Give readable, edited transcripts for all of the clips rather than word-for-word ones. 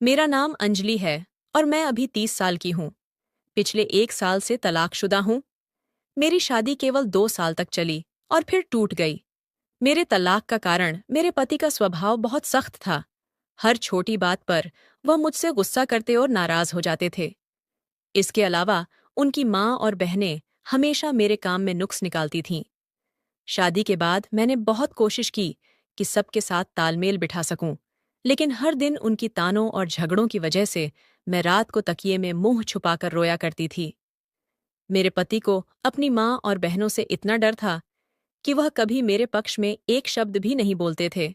मेरा नाम अंजलि है और मैं अभी 30 साल की हूँ। पिछले 1 साल से तलाकशुदा हूँ। मेरी शादी केवल 2 साल तक चली और फिर टूट गई। मेरे तलाक का कारण मेरे पति का स्वभाव बहुत सख्त था। हर छोटी बात पर वह मुझसे गुस्सा करते और नाराज हो जाते थे। इसके अलावा उनकी माँ और बहनें हमेशा मेरे काम में नुक्स निकालती थीं। शादी के बाद मैंने बहुत कोशिश की कि सबके साथ तालमेल बिठा सकूं, लेकिन हर दिन उनकी तानों और झगड़ों की वजह से मैं रात को तकिए में मुंह छुपाकर रोया करती थी। मेरे पति को अपनी माँ और बहनों से इतना डर था कि वह कभी मेरे पक्ष में एक शब्द भी नहीं बोलते थे।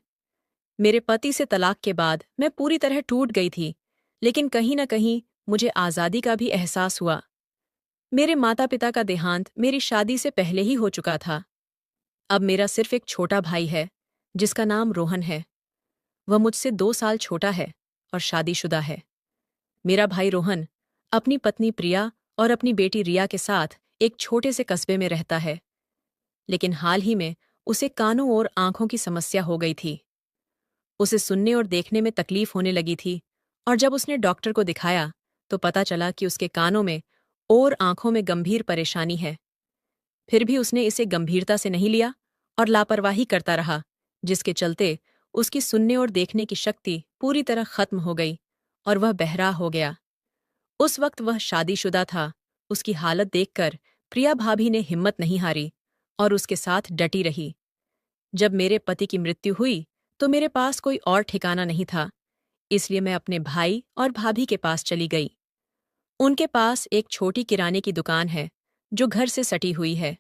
मेरे पति से तलाक के बाद मैं पूरी तरह टूट गई थी, लेकिन कहीं न कहीं मुझे आज़ादी का भी एहसास हुआ। मेरे माता-पिता का देहांत मेरी शादी से पहले ही हो चुका था। अब मेरा सिर्फ एक छोटा भाई है, जिसका नाम रोहन है। वह मुझसे 2 साल छोटा है और शादीशुदा है। मेरा भाई रोहन अपनी पत्नी प्रिया और अपनी बेटी रिया के साथ एक छोटे से कस्बे में रहता है, लेकिन हाल ही में उसे कानों और आंखों की समस्या हो गई थी। उसे सुनने और देखने में तकलीफ होने लगी थी और जब उसने डॉक्टर को दिखाया तो पता चला कि उसके कानों में और आंखों में गंभीर परेशानी है। फिर भी उसने इसे गंभीरता से नहीं लिया और लापरवाही करता रहा, जिसके चलते उसकी सुनने और देखने की शक्ति पूरी तरह खत्म हो गई और वह बहरा हो गया। उस वक्त वह शादीशुदा था। उसकी हालत देखकर प्रिया भाभी ने हिम्मत नहीं हारी और उसके साथ डटी रही। जब मेरे पति की मृत्यु हुई तो मेरे पास कोई और ठिकाना नहीं था, इसलिए मैं अपने भाई और भाभी के पास चली गई। उनके पास एक छोटी किराने की दुकान है जो घर से सटी हुई है।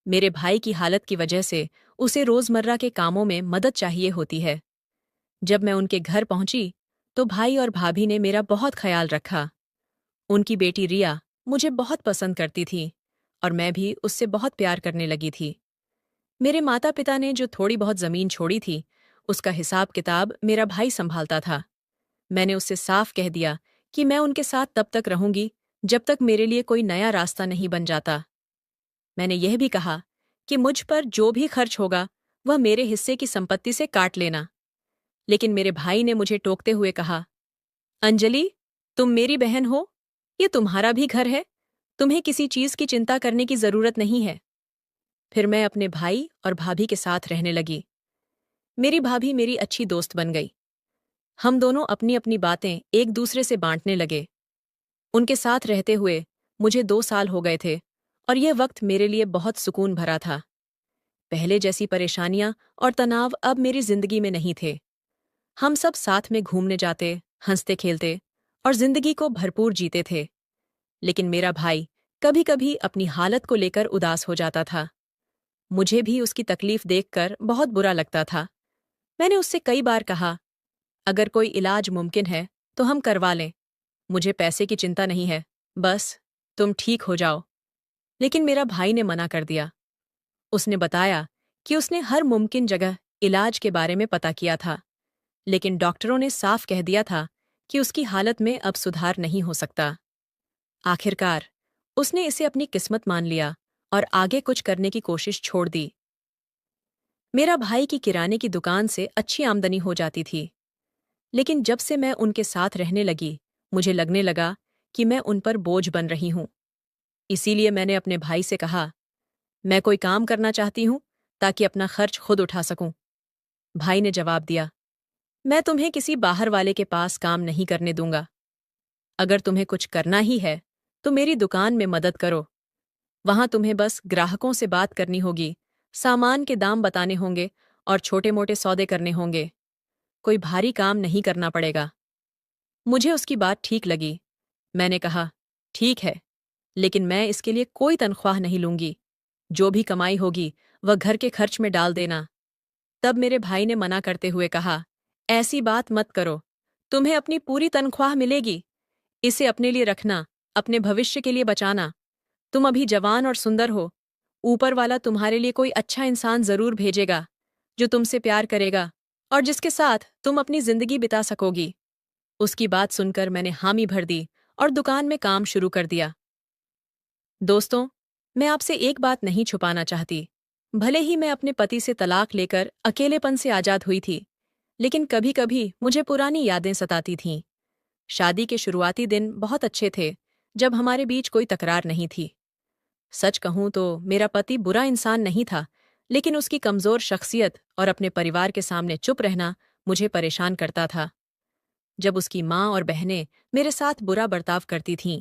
मेरे भाई की हालत की वजह से उसे रोजमर्रा के कामों में मदद चाहिए होती है। जब मैं उनके घर पहुंची तो भाई और भाभी ने मेरा बहुत ख्याल रखा। उनकी बेटी रिया मुझे बहुत पसंद करती थी और मैं भी उससे बहुत प्यार करने लगी थी। मेरे माता पिता ने जो थोड़ी बहुत जमीन छोड़ी थी, उसका हिसाब किताब मेरा भाई संभालता था। मैंने उससे साफ कह दिया कि मैं उनके साथ तब तक रहूंगी जब तक मेरे लिए कोई नया रास्ता नहीं बन जाता। मैंने यह भी कहा कि मुझ पर जो भी खर्च होगा वह मेरे हिस्से की संपत्ति से काट लेना। लेकिन मेरे भाई ने मुझे टोकते हुए कहा, अंजलि, तुम मेरी बहन हो, ये तुम्हारा भी घर है, तुम्हें किसी चीज की चिंता करने की जरूरत नहीं है। फिर मैं अपने भाई और भाभी के साथ रहने लगी। मेरी भाभी मेरी अच्छी दोस्त बन गई। हम दोनों अपनी अपनी बातें एक दूसरे से बांटने लगे। उनके साथ रहते हुए मुझे 2 साल हो गए थे और यह वक्त मेरे लिए बहुत सुकून भरा था। पहले जैसी परेशानियां और तनाव अब मेरी जिंदगी में नहीं थे। हम सब साथ में घूमने जाते, हंसते खेलते और जिंदगी को भरपूर जीते थे। लेकिन मेरा भाई कभी कभी अपनी हालत को लेकर उदास हो जाता था। मुझे भी उसकी तकलीफ देखकर बहुत बुरा लगता था। मैंने उससे कई बार कहा, अगर कोई इलाज मुमकिन है तो हम करवा लें। मुझे पैसे की चिंता नहीं है, बस तुम ठीक हो जाओ। लेकिन मेरा भाई ने मना कर दिया। उसने बताया कि उसने हर मुमकिन जगह इलाज के बारे में पता किया था, लेकिन डॉक्टरों ने साफ कह दिया था कि उसकी हालत में अब सुधार नहीं हो सकता। आखिरकार उसने इसे अपनी किस्मत मान लिया और आगे कुछ करने की कोशिश छोड़ दी। मेरा भाई की किराने की दुकान से अच्छी आमदनी हो जाती थी, लेकिन जब से मैं उनके साथ रहने लगी, मुझे लगने लगा कि मैं उन पर बोझ बन रही हूं। इसीलिए मैंने अपने भाई से कहा, मैं कोई काम करना चाहती हूं ताकि अपना खर्च खुद उठा सकूं। भाई ने जवाब दिया, मैं तुम्हें किसी बाहर वाले के पास काम नहीं करने दूंगा। अगर तुम्हें कुछ करना ही है तो मेरी दुकान में मदद करो। वहां तुम्हें बस ग्राहकों से बात करनी होगी, सामान के दाम बताने होंगे और छोटे मोटे सौदे करने होंगे। कोई भारी काम नहीं करना पड़ेगा। मुझे उसकी बात ठीक लगी। मैंने कहा, ठीक है, लेकिन मैं इसके लिए कोई तनख्वाह नहीं लूंगी। जो भी कमाई होगी वह घर के खर्च में डाल देना। तब मेरे भाई ने मना करते हुए कहा, ऐसी बात मत करो, तुम्हें अपनी पूरी तनख्वाह मिलेगी। इसे अपने लिए रखना, अपने भविष्य के लिए बचाना। तुम अभी जवान और सुंदर हो। ऊपर वाला तुम्हारे लिए कोई अच्छा इंसान जरूर भेजेगा जो तुमसे प्यार करेगा और जिसके साथ तुम अपनी जिंदगी बिता सकोगी। उसकी बात सुनकर मैंने हामी भर दी और दुकान में काम शुरू कर दिया। दोस्तों, मैं आपसे एक बात नहीं छुपाना चाहती। भले ही मैं अपने पति से तलाक लेकर अकेलेपन से आजाद हुई थी, लेकिन कभी कभी मुझे पुरानी यादें सताती थीं। शादी के शुरुआती दिन बहुत अच्छे थे, जब हमारे बीच कोई तकरार नहीं थी। सच कहूं तो मेरा पति बुरा इंसान नहीं था, लेकिन उसकी कमजोर शख्सियत और अपने परिवार के सामने चुप रहना मुझे परेशान करता था। जब उसकी माँ और बहनें मेरे साथ बुरा बर्ताव करती थीं,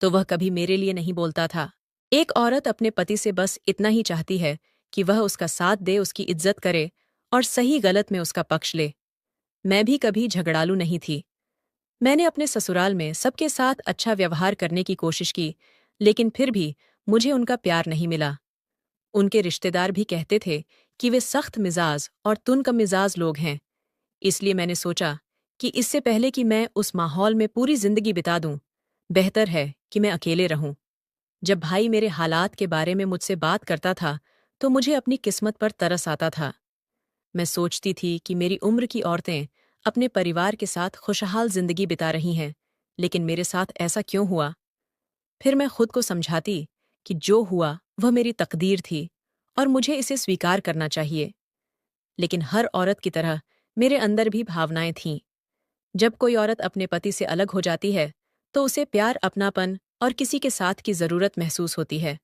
तो वह कभी मेरे लिए नहीं बोलता था। एक औरत अपने पति से बस इतना ही चाहती है कि वह उसका साथ दे, उसकी इज्जत करे और सही गलत में उसका पक्ष ले। मैं भी कभी झगड़ालू नहीं थी। मैंने अपने ससुराल में सबके साथ अच्छा व्यवहार करने की कोशिश की, लेकिन फिर भी मुझे उनका प्यार नहीं मिला। उनके रिश्तेदार भी कहते थे कि वे सख्त मिजाज और तुनक मिजाज लोग हैं। इसलिए मैंने सोचा कि इससे पहले कि मैं उस माहौल में पूरी जिंदगी बिता दूं, बेहतर है कि मैं अकेले रहूं। जब भाई मेरे हालात के बारे में मुझसे बात करता था, तो मुझे अपनी किस्मत पर तरस आता था। मैं सोचती थी कि मेरी उम्र की औरतें अपने परिवार के साथ खुशहाल जिंदगी बिता रही हैं, लेकिन मेरे साथ ऐसा क्यों हुआ? फिर मैं खुद को समझाती कि जो हुआ वह मेरी तकदीर थी और मुझे इसे स्वीकार करना चाहिए। लेकिन हर औरत की तरह मेरे अंदर भी भावनाएं थीं। जब कोई औरत अपने पति से अलग हो जाती है, तो उसे प्यार, अपनापन और किसी के साथ की जरूरत महसूस होती है।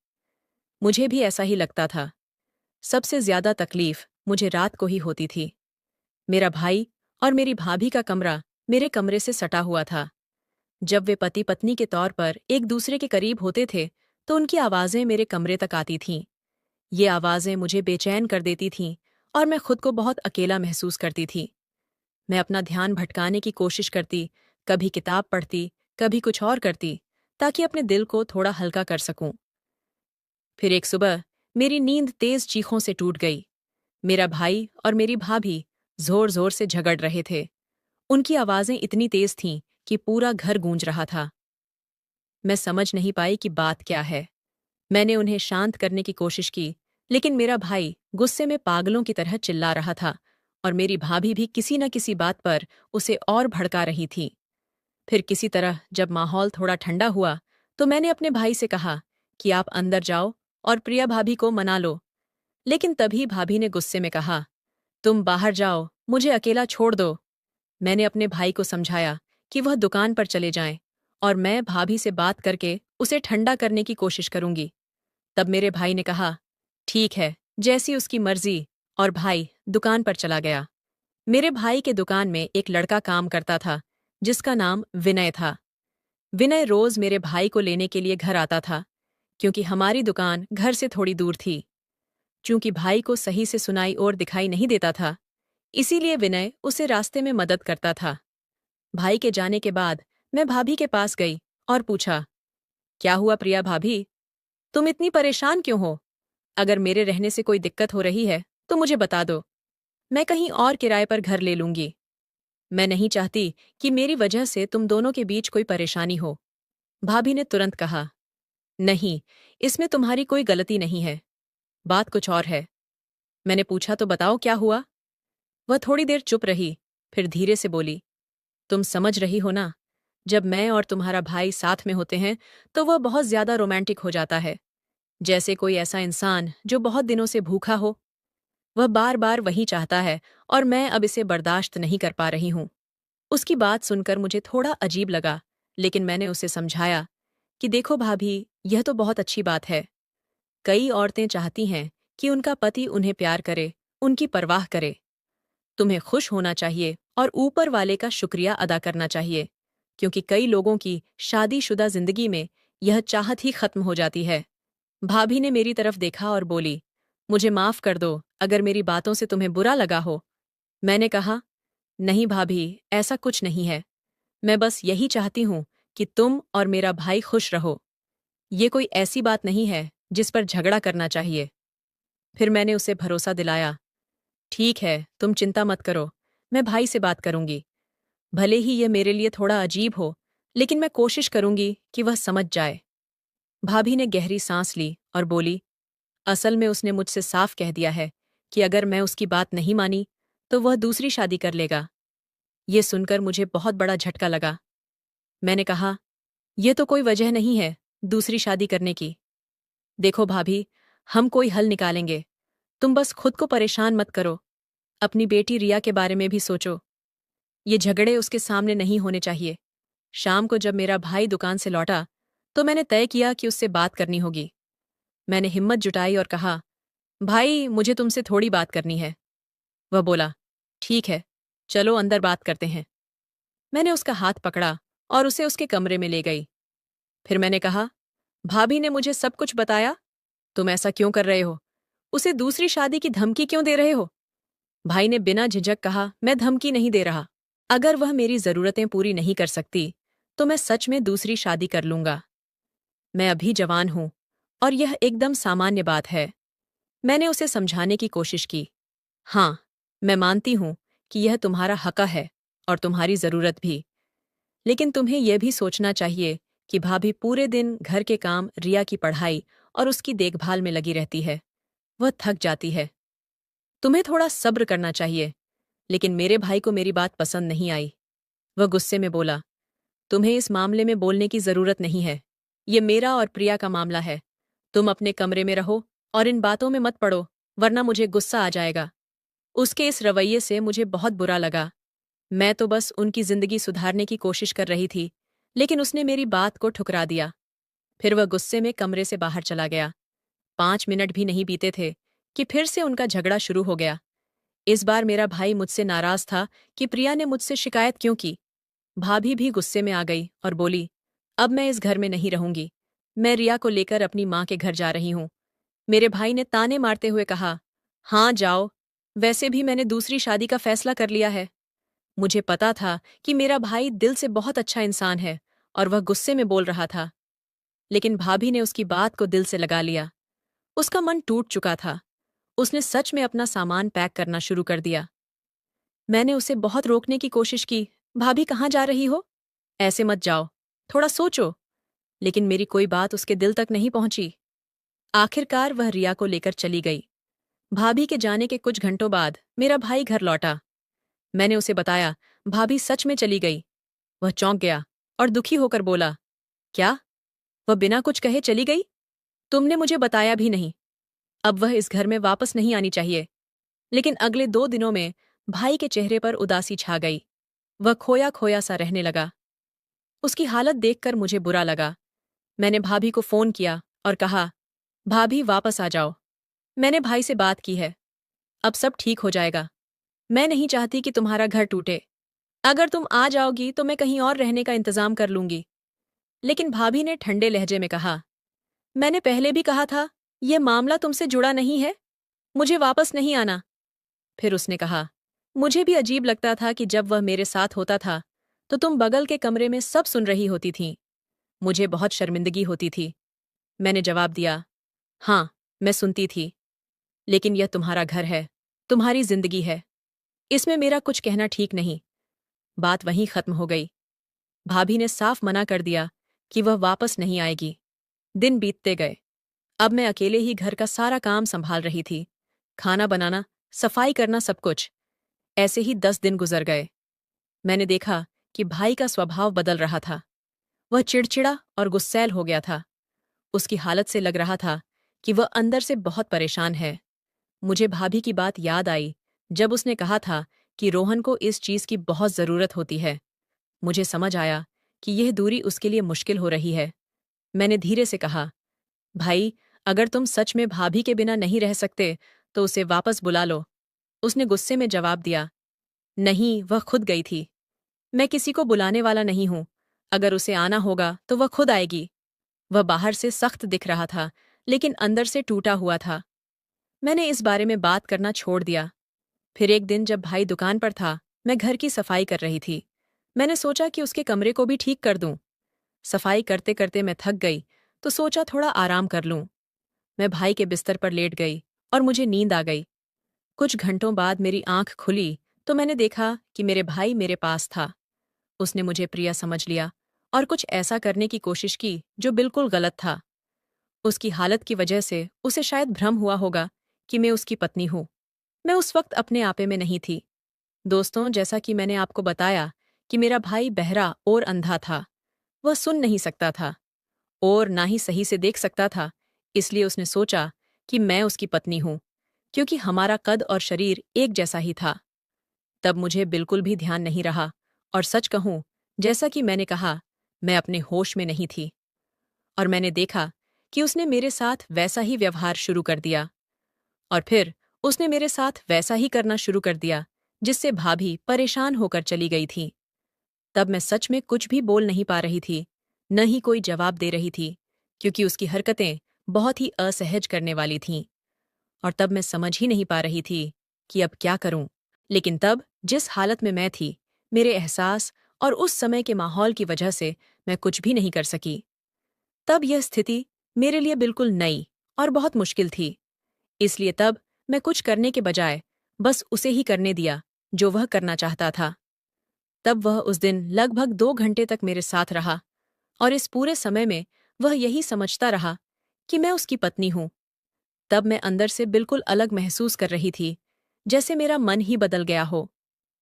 मुझे भी ऐसा ही लगता था। सबसे ज्यादा तकलीफ मुझे रात को ही होती थी। मेरा भाई और मेरी भाभी का कमरा मेरे कमरे से सटा हुआ था। जब वे पति पत्नी के तौर पर एक दूसरे के करीब होते थे, तो उनकी आवाजें मेरे कमरे तक आती थीं। ये आवाजें मुझे बेचैन कर देती थीं और मैं खुद को बहुत अकेला महसूस करती थी। मैं अपना ध्यान भटकाने की कोशिश करती, कभी किताब पढ़ती, कभी कुछ और करती, ताकि अपने दिल को थोड़ा हल्का कर सकूं। फिर एक सुबह मेरी नींद तेज चीखों से टूट गई। मेरा भाई और मेरी भाभी जोर जोर से झगड़ रहे थे। उनकी आवाजें इतनी तेज थीं कि पूरा घर गूंज रहा था। मैं समझ नहीं पाई कि बात क्या है। मैंने उन्हें शांत करने की कोशिश की, लेकिन मेरा भाई गुस्से में पागलों की तरह चिल्ला रहा था और मेरी भाभी भी किसी न किसी बात पर उसे और भड़का रही थी। फिर किसी तरह जब माहौल थोड़ा ठंडा हुआ, तो मैंने अपने भाई से कहा कि आप अंदर जाओ और प्रिया भाभी को मना लो। लेकिन तभी भाभी ने गुस्से में कहा, तुम बाहर जाओ, मुझे अकेला छोड़ दो। मैंने अपने भाई को समझाया कि वह दुकान पर चले जाएं और मैं भाभी से बात करके उसे ठंडा करने की कोशिश करूंगी। तब मेरे भाई ने कहा, ठीक है, जैसी उसकी मर्जी, और भाई दुकान पर चला गया। मेरे भाई के दुकान में एक लड़का काम करता था, जिसका नाम विनय था। विनय रोज मेरे भाई को लेने के लिए घर आता था, क्योंकि हमारी दुकान घर से थोड़ी दूर थी। चूंकि भाई को सही से सुनाई और दिखाई नहीं देता था, इसीलिए विनय उसे रास्ते में मदद करता था। भाई के जाने के बाद मैं भाभी के पास गई और पूछा, क्या हुआ प्रिया भाभी? तुम इतनी परेशान क्यों हो? अगर मेरे रहने से कोई दिक्कत हो रही है, तो मुझे बता दो। मैं कहीं और किराए पर घर ले लूंगी। मैं नहीं चाहती कि मेरी वजह से तुम दोनों के बीच कोई परेशानी हो। भाभी ने तुरंत कहा, नहीं, इसमें तुम्हारी कोई गलती नहीं है। बात कुछ और है। मैंने पूछा, तो बताओ क्या हुआ? वह थोड़ी देर चुप रही, फिर धीरे से बोली, तुम समझ रही हो ना, जब मैं और तुम्हारा भाई साथ में होते हैं, तो वह बहुत ज्यादा रोमांटिक हो जाता है, जैसे कोई ऐसा इंसान जो बहुत दिनों से भूखा हो। वह बार बार वही चाहता है और मैं अब इसे बर्दाश्त नहीं कर पा रही हूं। उसकी बात सुनकर मुझे थोड़ा अजीब लगा, लेकिन मैंने उसे समझाया कि देखो भाभी, यह तो बहुत अच्छी बात है। कई औरतें चाहती हैं कि उनका पति उन्हें प्यार करे, उनकी परवाह करे। तुम्हें खुश होना चाहिए और ऊपर वाले का शुक्रिया अदा करना चाहिए, क्योंकि कई लोगों की शादीशुदा जिंदगी में यह चाहत ही खत्म हो जाती है। भाभी ने मेरी तरफ देखा और बोली, मुझे माफ कर दो अगर मेरी बातों से तुम्हें बुरा लगा हो। मैंने कहा, नहीं भाभी, ऐसा कुछ नहीं है। मैं बस यही चाहती हूं कि तुम और मेरा भाई खुश रहो। ये कोई ऐसी बात नहीं है जिस पर झगड़ा करना चाहिए। फिर मैंने उसे भरोसा दिलाया, ठीक है, तुम चिंता मत करो, मैं भाई से बात करूंगी। भले ही यह मेरे लिए थोड़ा अजीब हो, लेकिन मैं कोशिश करूंगी कि वह समझ जाए। भाभी ने गहरी सांस ली और बोली, असल में उसने मुझसे साफ कह दिया है कि अगर मैं उसकी बात नहीं मानी, तो वह दूसरी शादी कर लेगा। ये सुनकर मुझे बहुत बड़ा झटका लगा। मैंने कहा, यह तो कोई वजह नहीं है दूसरी शादी करने की। देखो भाभी, हम कोई हल निकालेंगे। तुम बस खुद को परेशान मत करो। अपनी बेटी रिया के बारे में भी सोचो। ये झगड़े उसके सामने नहीं होने चाहिए। शाम को जब मेरा भाई दुकान से लौटा तो मैंने तय किया कि उससे बात करनी होगी। मैंने हिम्मत जुटाई और कहा, भाई मुझे तुमसे थोड़ी बात करनी है। वह बोला, ठीक है, चलो अंदर बात करते हैं। मैंने उसका हाथ पकड़ा और उसे उसके कमरे में ले गई। फिर मैंने कहा, भाभी ने मुझे सब कुछ बताया। तुम ऐसा क्यों कर रहे हो? उसे दूसरी शादी की धमकी क्यों दे रहे हो? भाई ने बिना झिझक कहा, मैं धमकी नहीं दे रहा। अगर वह मेरी जरूरतें पूरी नहीं कर सकती तो मैं सच में दूसरी शादी कर लूंगा। मैं अभी जवान हूं और यह एकदम सामान्य बात है। मैंने उसे समझाने की कोशिश की। हाँ, मैं मानती हूं कि यह तुम्हारा हक है और तुम्हारी जरूरत भी। लेकिन तुम्हें यह भी सोचना चाहिए कि भाभी पूरे दिन घर के काम, रिया की पढ़ाई और उसकी देखभाल में लगी रहती है। वह थक जाती है। तुम्हें थोड़ा सब्र करना चाहिए। लेकिन मेरे भाई को मेरी बात पसंद नहीं आई। वह गुस्से में बोला, तुम्हें इस मामले में बोलने की जरूरत नहीं है। ये मेरा और प्रिया का मामला है। तुम अपने कमरे में रहो और इन बातों में मत पड़ो, वरना मुझे गुस्सा आ जाएगा। उसके इस रवैये से मुझे बहुत बुरा लगा। मैं तो बस उनकी जिंदगी सुधारने की कोशिश कर रही थी, लेकिन उसने मेरी बात को ठुकरा दिया। फिर वह गुस्से में कमरे से बाहर चला गया। 5 मिनट भी नहीं बीते थे कि फिर से उनका झगड़ा शुरू हो गया। इस बार मेरा भाई मुझसे नाराज था कि प्रिया ने मुझसे शिकायत क्यों की। भाभी भी गुस्से में आ गई और बोली, अब मैं इस घर में नहीं रहूंगी। मैं रिया को लेकर अपनी माँ के घर जा रही हूँ। मेरे भाई ने ताने मारते हुए कहा, हाँ जाओ, वैसे भी मैंने दूसरी शादी का फैसला कर लिया है। मुझे पता था कि मेरा भाई दिल से बहुत अच्छा इंसान है और वह गुस्से में बोल रहा था। लेकिन भाभी ने उसकी बात को दिल से लगा लिया। उसका मन टूट चुका था। उसने सच में अपना सामान पैक करना शुरू कर दिया। मैंने उसे बहुत रोकने की कोशिश की। भाभी कहाँ जा रही हो? ऐसे मत जाओ, थोड़ा सोचो। लेकिन मेरी कोई बात उसके दिल तक नहीं पहुंची। आखिरकार वह रिया को लेकर चली गई। भाभी के जाने के कुछ घंटों बाद मेरा भाई घर लौटा। मैंने उसे बताया, भाभी सच में चली गई। वह चौंक गया और दुखी होकर बोला, क्या? वह बिना कुछ कहे चली गई? तुमने मुझे बताया भी नहीं। अब वह इस घर में वापस नहीं आनी चाहिए। लेकिन अगले 2 दिनों में भाई के चेहरे पर उदासी छा गई। वह खोया खोया सा रहने लगा। उसकी हालत देखकर मुझे बुरा लगा। मैंने भाभी को फोन किया और कहा, भाभी वापस आ जाओ। मैंने भाई से बात की है। अब सब ठीक हो जाएगा। मैं नहीं चाहती कि तुम्हारा घर टूटे। अगर तुम आ जाओगी तो मैं कहीं और रहने का इंतजाम कर लूंगी। लेकिन भाभी ने ठंडे लहजे में कहा, मैंने पहले भी कहा था, यह मामला तुमसे जुड़ा नहीं है। मुझे वापस नहीं आना। फिर उसने कहा, मुझे भी अजीब लगता था कि जब वह मेरे साथ होता था तो तुम बगल के कमरे में सब सुन रही होती थीं। मुझे बहुत शर्मिंदगी होती थी। मैंने जवाब दिया, हाँ, मैं सुनती थी। लेकिन यह तुम्हारा घर है, तुम्हारी जिंदगी है। इसमें मेरा कुछ कहना ठीक नहीं। बात वहीं खत्म हो गई। भाभी ने साफ मना कर दिया कि वह वापस नहीं आएगी। दिन बीतते गए। अब मैं अकेले ही घर का सारा काम संभाल रही थी। खाना बनाना, सफाई करना, सब कुछ। ऐसे ही 10 दिन गुजर गए। मैंने देखा कि भाई का स्वभाव बदल रहा था। वह चिड़चिड़ा और गुस्सैल हो गया था। उसकी हालत से लग रहा था कि वह अंदर से बहुत परेशान है। मुझे भाभी की बात याद आई जब उसने कहा था कि रोहन को इस चीज की बहुत जरूरत होती है। मुझे समझ आया कि यह दूरी उसके लिए मुश्किल हो रही है। मैंने धीरे से कहा, भाई, अगर तुम सच में भाभी के बिना नहीं रह सकते तो उसे वापस बुला लो। उसने गुस्से में जवाब दिया, नहीं, वह खुद गई थी। मैं किसी को बुलाने वाला नहीं हूं। अगर उसे आना होगा तो वह खुद आएगी। वह बाहर से सख्त दिख रहा था, लेकिन अंदर से टूटा हुआ था। मैंने इस बारे में बात करना छोड़ दिया। फिर एक दिन जब भाई दुकान पर था, मैं घर की सफाई कर रही थी। मैंने सोचा कि उसके कमरे को भी ठीक कर दूं। सफाई करते करते मैं थक गई तो सोचा थोड़ा आराम कर लूं। मैं भाई के बिस्तर पर लेट गई और मुझे नींद आ गई। कुछ घंटों बाद मेरी आंख खुली तो मैंने देखा कि मेरे भाई मेरे पास था। उसने मुझे प्रिया समझ लिया और कुछ ऐसा करने की कोशिश की जो बिल्कुल गलत था। उसकी हालत की वजह से उसे शायद भ्रम हुआ होगा कि मैं उसकी पत्नी हूं। मैं उस वक्त अपने आपे में नहीं थी। दोस्तों, जैसा कि मैंने आपको बताया कि मेरा भाई बहरा और अंधा था। वह सुन नहीं सकता था और ना ही सही से देख सकता था। इसलिए उसने सोचा कि मैं उसकी पत्नी हूं, क्योंकि हमारा कद और शरीर एक जैसा ही था। तब मुझे बिल्कुल भी ध्यान नहीं रहा और सच कहूं जैसा कि मैंने कहा, मैं अपने होश में नहीं थी और मैंने देखा कि उसने मेरे साथ वैसा ही व्यवहार शुरू कर दिया और फिर उसने मेरे साथ वैसा ही करना शुरू कर दिया जिससे भाभी परेशान होकर चली गई थी। तब मैं सच में कुछ भी बोल नहीं पा रही थी, न ही कोई जवाब दे रही थी, क्योंकि उसकी हरकतें बहुत ही असहज करने वाली थीं और तब मैं समझ ही नहीं पा रही थी कि अब क्या करूं। लेकिन तब जिस हालत में मैं थी, मेरे एहसास और उस समय के माहौल की वजह से मैं कुछ भी नहीं कर सकी। तब यह स्थिति मेरे लिए बिल्कुल नई और बहुत मुश्किल थी, इसलिए तब मैं कुछ करने के बजाय बस उसे ही करने दिया जो वह करना चाहता था। तब वह उस दिन लगभग 2 घंटे तक मेरे साथ रहा और इस पूरे समय में वह यही समझता रहा कि मैं उसकी पत्नी हूं। तब मैं अंदर से बिल्कुल अलग महसूस कर रही थी, जैसे मेरा मन ही बदल गया हो।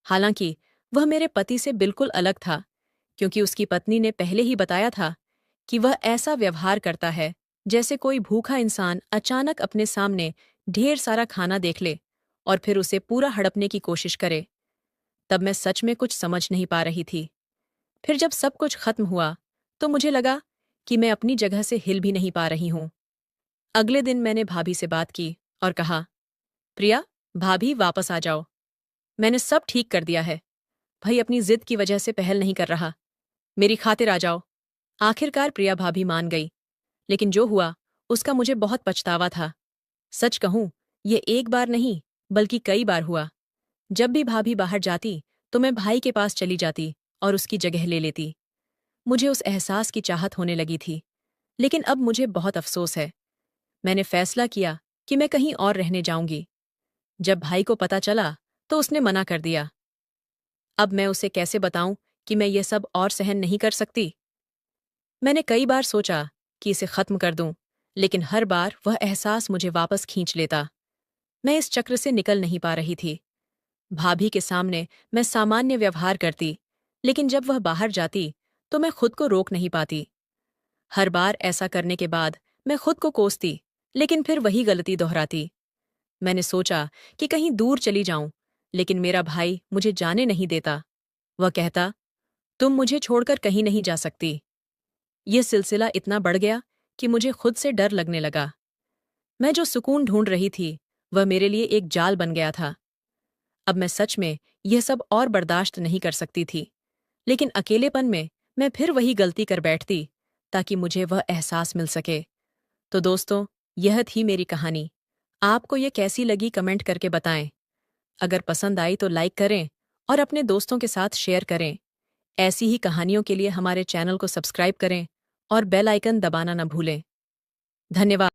हालांकि वह मेरे पति से बिल्कुल अलग था, क्योंकि उसकी पत्नी ने पहले ही बताया था कि वह ऐसा व्यवहार करता है जैसे कोई भूखा इंसान अचानक अपने सामने ढेर सारा खाना देख ले और फिर उसे पूरा हड़पने की कोशिश करे। तब मैं सच में कुछ समझ नहीं पा रही थी। फिर जब सब कुछ खत्म हुआ, तो मुझे लगा कि मैं अपनी जगह से हिल भी नहीं पा रही हूं। अगले दिन मैंने भाभी से बात की और कहा, प्रिया, भाभी वापस आ जाओ। मैंने सब ठीक कर दिया है। भाई अपनी जिद की वजह से पहल नहीं कर रहा। मेरी खातिर आ जाओ। आखिरकार प्रिया भाभी मान गई, लेकिन जो हुआ उसका मुझे बहुत पछतावा था। सच कहूं, ये एक बार नहीं बल्कि कई बार हुआ। जब भी भाभी बाहर जाती तो मैं भाई के पास चली जाती और उसकी जगह ले लेती। मुझे उस एहसास की चाहत होने लगी थी, लेकिन अब मुझे बहुत अफसोस है। मैंने फैसला किया कि मैं कहीं और रहने जाऊंगी। जब भाई को पता चला तो उसने मना कर दिया। अब मैं उसे कैसे बताऊं कि मैं ये सब और सहन नहीं कर सकती। मैंने कई बार सोचा कि इसे खत्म कर दूं, लेकिन हर बार वह एहसास मुझे वापस खींच लेता। मैं इस चक्र से निकल नहीं पा रही थी। भाभी के सामने मैं सामान्य व्यवहार करती, लेकिन जब वह बाहर जाती तो मैं खुद को रोक नहीं पाती। हर बार ऐसा करने के बाद मैं खुद को कोसती, लेकिन फिर वही गलती दोहराती। मैंने सोचा कि कहीं दूर चली जाऊं, लेकिन मेरा भाई मुझे जाने नहीं देता। वह कहता, तुम मुझे छोड़कर कहीं नहीं जा सकती। यह सिलसिला इतना बढ़ गया कि मुझे खुद से डर लगने लगा। मैं जो सुकून ढूंढ रही थी, वह मेरे लिए एक जाल बन गया था। अब मैं सच में यह सब और बर्दाश्त नहीं कर सकती थी, लेकिन अकेलेपन में मैं फिर वही गलती कर बैठती ताकि मुझे वह एहसास मिल सके। तो दोस्तों, यह थी मेरी कहानी। आपको ये कैसी लगी कमेंट करके बताएं। अगर पसंद आई तो लाइक करें और अपने दोस्तों के साथ शेयर करें। ऐसी ही कहानियों के लिए हमारे चैनल को सब्सक्राइब करें और बेल आइकन दबाना न भूलें। धन्यवाद।